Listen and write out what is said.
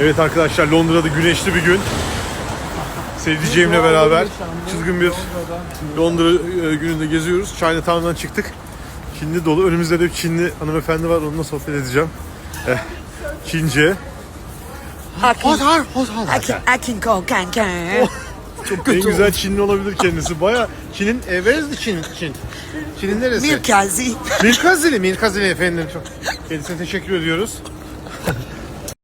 Evet arkadaşlar, Londra'da güneşli bir gün. Sevdiceğimle beraber çılgın bir Londra gününde geziyoruz. Chinatown'dan çıktık. Çinli dolu. Önümüzde de bir Çinli hanımefendi var. Onunla sohbet edeceğim. Çince. Akin Ko kanka. Çok kötü. En güzel Çinli olabilir kendisi. Baya Çin'in Çin. Çin'in neresi? Mirkazi. Mirkazili efendim. Çok kendisine teşekkür ediyoruz.